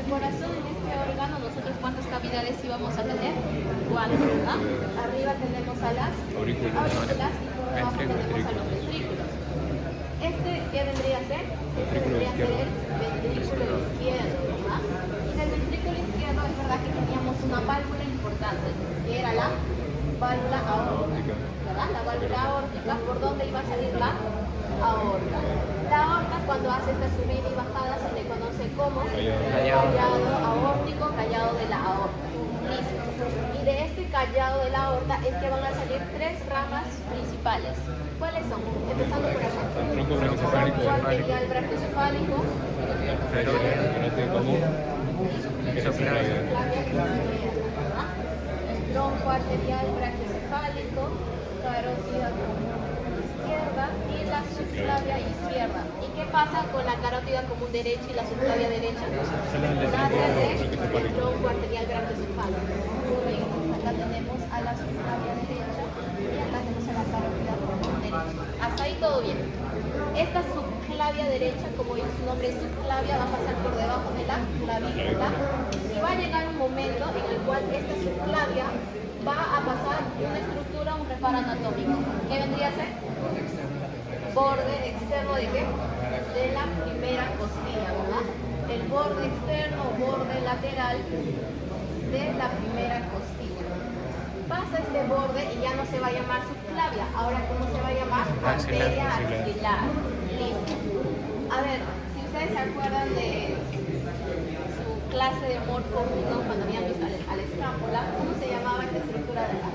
el corazón, en este órgano, nosotros ¿cuántas cavidades íbamos a tener? 4, ¿verdad? Arriba tenemos a las aurículas y por abajo tenemos a los ventrículos. ¿Qué vendría a ser? Este vendría a ser el ventrículo izquierdo, ¿verdad? Y en el ventrículo izquierdo es verdad que teníamos una válvula importante, que era la válvula aórtica, ¿verdad? La válvula aórtica, ¿por dónde iba a salir la aorta? La aorta, cuando hace esta subida y bajada, se le conoce como callado aórtico, callado de la aorta. Listo. Y de este callado de la aorta es que van a salir 3 ramas principales. ¿Cuáles son? Empezando por acá. Tronco arterial brachiocefálico. Tronco arterial brachiocefálico, carótida izquierda y la subclavia izquierda. ¿Y qué pasa con la carótida común derecha y la subclavia derecha? Nace del tronco arterial brachiocefálico. Muy bien, acá tenemos a la subclavia derecha y acá tenemos a la carótida común derecha. Hasta ahí todo bien. Esta subclavia derecha, como dice su nombre, subclavia, va a pasar por debajo de la clavícula y va a llegar un momento en el cual esta subclavia va a pasar una estructura, un reparo anatómico. ¿Qué vendría a ser? Borde externo de qué? De la primera costilla, ¿verdad? El borde externo o borde lateral de la primera costilla. Pasa este borde y ya no se va a llamar subclavia. Ahora, ¿cómo se va a llamar? Arteria axilar. Listo. A ver, si ustedes se acuerdan de su clase de morfo 1 cuando habían visto a la escápula, ¿cómo se llamaba esta estructura de la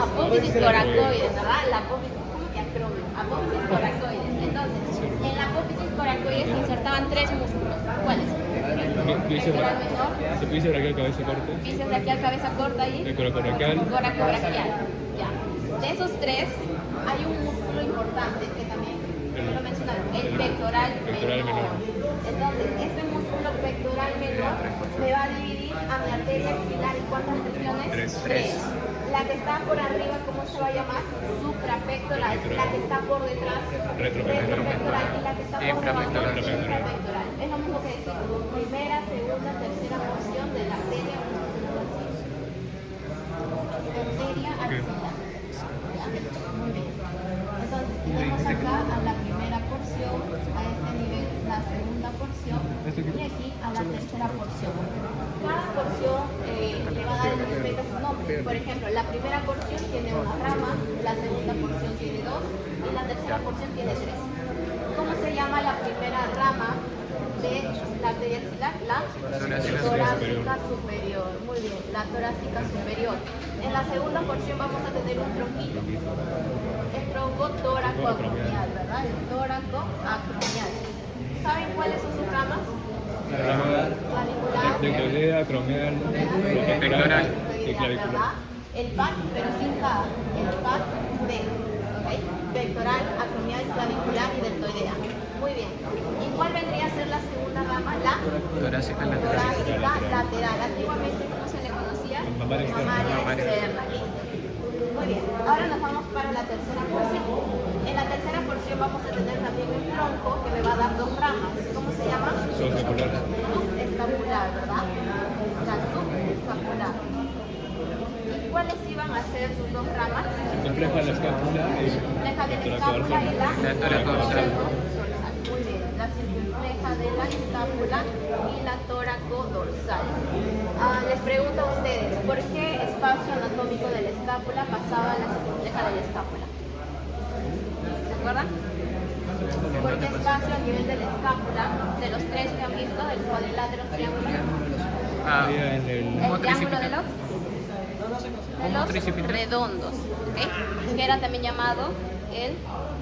apófisis coracoides, ¿verdad? La apófisis, ¿cómo que acrónimo? Apófisis coracoides. Entonces, en la apófisis coracoides se insertaban 3 músculos. ¿Cuáles? Pectoral menor. Bíceps braquial, cabeza corta. Bíceps braquial, cabeza corta y El coracobraquial. Coracobraquial. Ya. De esos 3 hay un músculo importante que también lo mencionaron, el pectoral menor. Entonces, este músculo pectoral menor me va a dividir a mi arteria axilar en ¿cuántas regiones? 3. La que está por arriba, ¿cómo se va a llamar? Suprapectoral. La que está por detrás, retropectoral. Y la que está por debajo, infrapectoral. Es lo mismo que decir primera, segunda, tercera porción de la arteria axilar. Muy bien. Entonces, tenemos acá a la primera porción, a este nivel la segunda porción y aquí a la tercera porción. Cada porción le va a dar el respeto a su nombre. Por ejemplo, la primera porción tiene una rama, la segunda porción tiene 2 y la tercera porción tiene 3. ¿Cómo se llama la primera rama de la arteria axilar? La torácica superior. Muy bien, la torácica superior. En la segunda porción vamos a tener un tronquito. El tronco tóraco-acromial, ¿verdad? El tóraco-acromial. ¿Saben cuáles son sus ramas? Clavicular, Pectoral, acromial, pectoral y clavicular. El PAC, pero sin K. El PAC D. ¿Okay? Pectoral, acromial, clavicular y deltoidea. Muy bien. ¿Y cuál vendría a ser la segunda rama? La torácica lateral. Antiguamente, ¿cómo se le conocía? Mamaria externa. Muy bien. Ahora nos vamos para la tercera porción. En la tercera porción vamos a tener también un tronco que me va a dar 2 ramas. ¿Cómo se llama? subescapular. Subescapular, ¿verdad? La subescapular. ¿Y cuáles iban a ser sus 2 ramas? Compleja la escápula y Circunfleja de la escápula y la toracodorsal. Muy bien, la circunfleja de la escápula y la toracodorsal. Les pregunto a ustedes, ¿por qué espacio anatómico de la escápula pasaba a la circunfleja de la escápula? ¿Se acuerdan? ¿Por qué espacio a nivel de la escápula, de los 3 que han visto, del cuadrilátero triángulo? El triángulo de los redondos, ¿okay? Que era también llamado el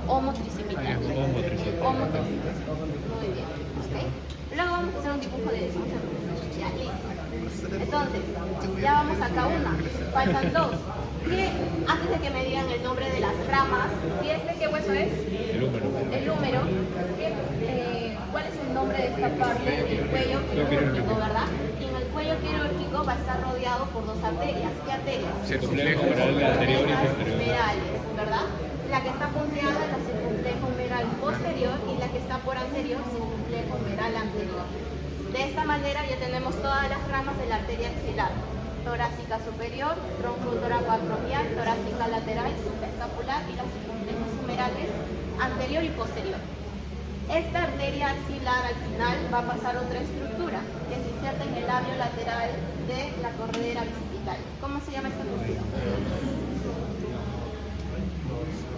homotricipital. Homotricipital. Muy bien, ¿okay? Luego vamos a hacer un dibujo de eso. Ya, listo. Entonces, ya vamos acá una. Faltan 2. Antes de que me digan el nombre de las ramas, ¿y qué hueso es? El húmero. ¿Cuál es el nombre de esta parte? El cuello quirúrgico, ¿verdad? Y en el cuello quirúrgico va a estar rodeado por 2 arterias. ¿Qué arterias? Circunflejo humeral anterior y posterior. Humerales, ¿verdad? La que está punteada es la circunflejo humeral posterior y la que está por anterior, circunflejo humeral colateral anterior. De esta manera ya tenemos todas las ramas de la arteria axilar: torácica superior, tronco toracoacromial, torácica lateral, subescapular y las circunferencias humerales anterior y posterior. Esta arteria axilar al final va a pasar otra estructura que se inserta en el labio lateral de la corredera bicipital. ¿Cómo se llama esta estructura?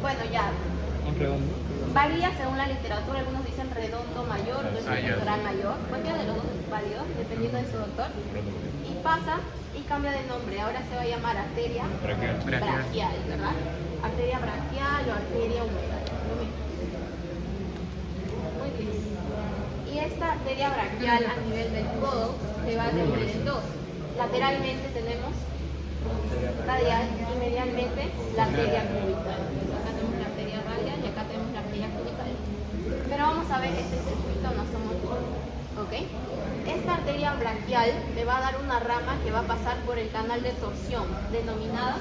Bueno, ya. Un redondo. Varía según la literatura, algunos dicen redondo mayor, otros dicen pectoral mayor. Cualquiera de los dos es válido, dependiendo de su doctor. Y pasa y cambia de nombre. Ahora se va a llamar arteria braquial, ¿verdad? Arteria braquial o arteria humeral. Lo mismo. Muy bien. Y esta arteria braquial a nivel del codo se va a dividir en dos. Lateralmente tenemos radial y medialmente la arteria cubital. Acá tenemos la arteria radial y acá tenemos la arteria cubital. Pero vamos a ver este circuito nosomótico. ¿Ok? Esta arteria braquial me va a dar una rama que va a pasar por el canal de torsión, denominada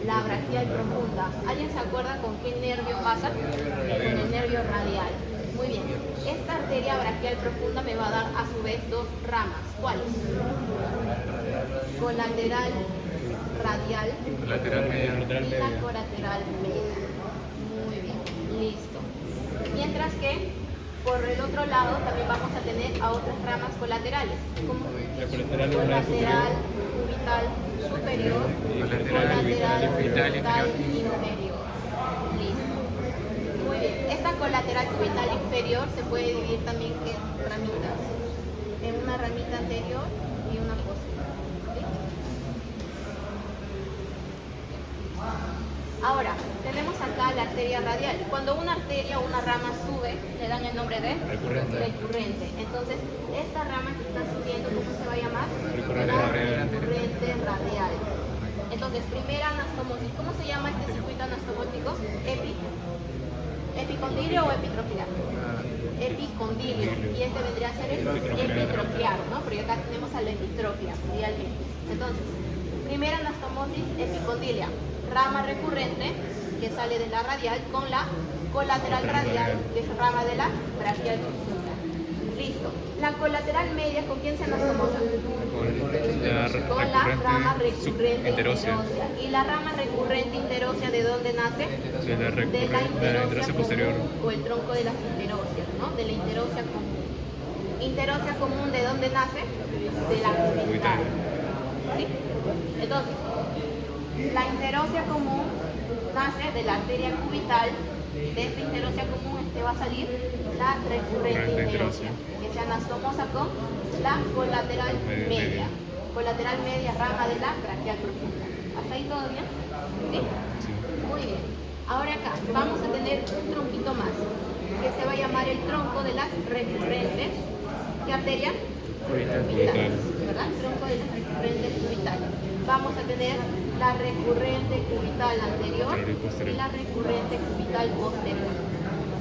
la braquial profunda. ¿Alguien se acuerda con qué nervio pasa? Con el nervio radial. Muy bien. Esta arteria braquial profunda me va a dar a su vez dos ramas. ¿Cuáles? Colateral radial y la colateral media. Muy bien, listo. Mientras que por el otro lado también vamos a tener a otras ramas colaterales, como colateral cubital superior y colateral cubital inferior. Listo. Muy bien. Esta colateral cubital inferior se puede dividir también en ramitas, en una ramita anterior y una posterior. Ahora, tenemos acá la arteria radial. Cuando una arteria o una rama sube, le dan el nombre de recurrente. Entonces, esta rama que está subiendo, ¿cómo se va a llamar? Recurrente radial. Entonces, primera anastomosis. ¿Cómo se llama este circuito anastomótico? ¿Epicondilio o epitroclear? Epicondilio. Y este vendría a ser el epitroclear, ¿no? Porque acá tenemos al epitroclea, idealmente. Entonces, primera anastomosis epicondilia. Rama recurrente que sale de la radial con la colateral radial, que es rama de la braquial profunda. Listo. La colateral media, ¿con quién se anastomosa? Con la rama recurrente interósea. ¿Y la rama recurrente interósea de dónde nace? De la interósea posterior. O el tronco de las interóseas, ¿no? De la interósea común. Interósea común, ¿de dónde nace? De la cubital. ¿Sí? Entonces, la interósea común nace de la arteria cubital. De esta interósea común va a salir la recurrente interósea, que se anastomosa con la colateral media. Colateral media, rama de la braquial profunda. ¿Hasta ahí todo bien? ¿Sí? Muy bien. Ahora acá vamos a tener un tronquito más, que se va a llamar el tronco de las recurrentes. ¿Qué arteria? Cubital, ¿verdad? Tronco de las recurrentes cubitales. Vamos a tener la recurrente cubital anterior y la recurrente cubital posterior.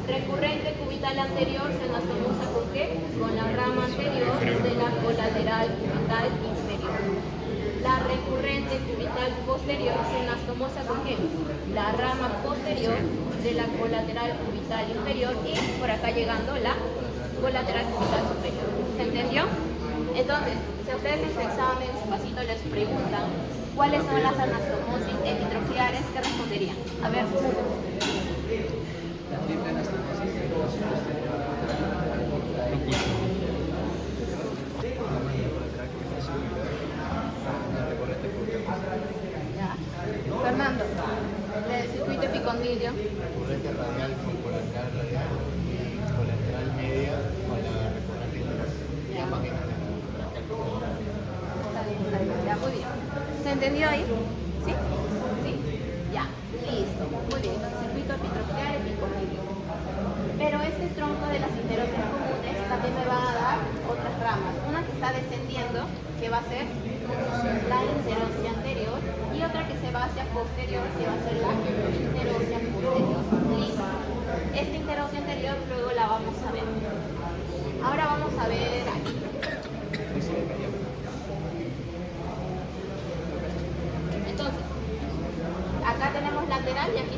Recurrente cubital anterior se anastomosa con qué? Con la rama anterior de la colateral cubital inferior. La recurrente cubital posterior se anastomosa con qué? La rama posterior de la colateral cubital inferior y por acá llegando la colateral cubital superior. ¿Se entendió? Entonces, si a ustedes en su examen, su pasito les preguntan ¿cuáles son las anastomosis epitrocleares? ¿Qué responderían? A ver. La triple anastomosis de la posterior. Ya. Fernando, del circuito epicondilio. Recurrente radial con colateral radial y colateral media con la recurrente interósea. Ya. Está bien, ya, muy bien. ¿Se entendió ahí? ¿Sí? ¿Sí? Ya, listo. Muy bien, entonces circuito epitroclear, epicondilio. Pero este tronco de las interóseas comunes también me va a dar otras ramas. Una que está descendiendo, que va a ser la interósea anterior, y otra que se va hacia posterior, que va a ser la interósea posterior. Listo. Esta interósea anterior luego la vamos a ver. Ahora vamos a ver aquí. Entonces, acá tenemos lateral y aquí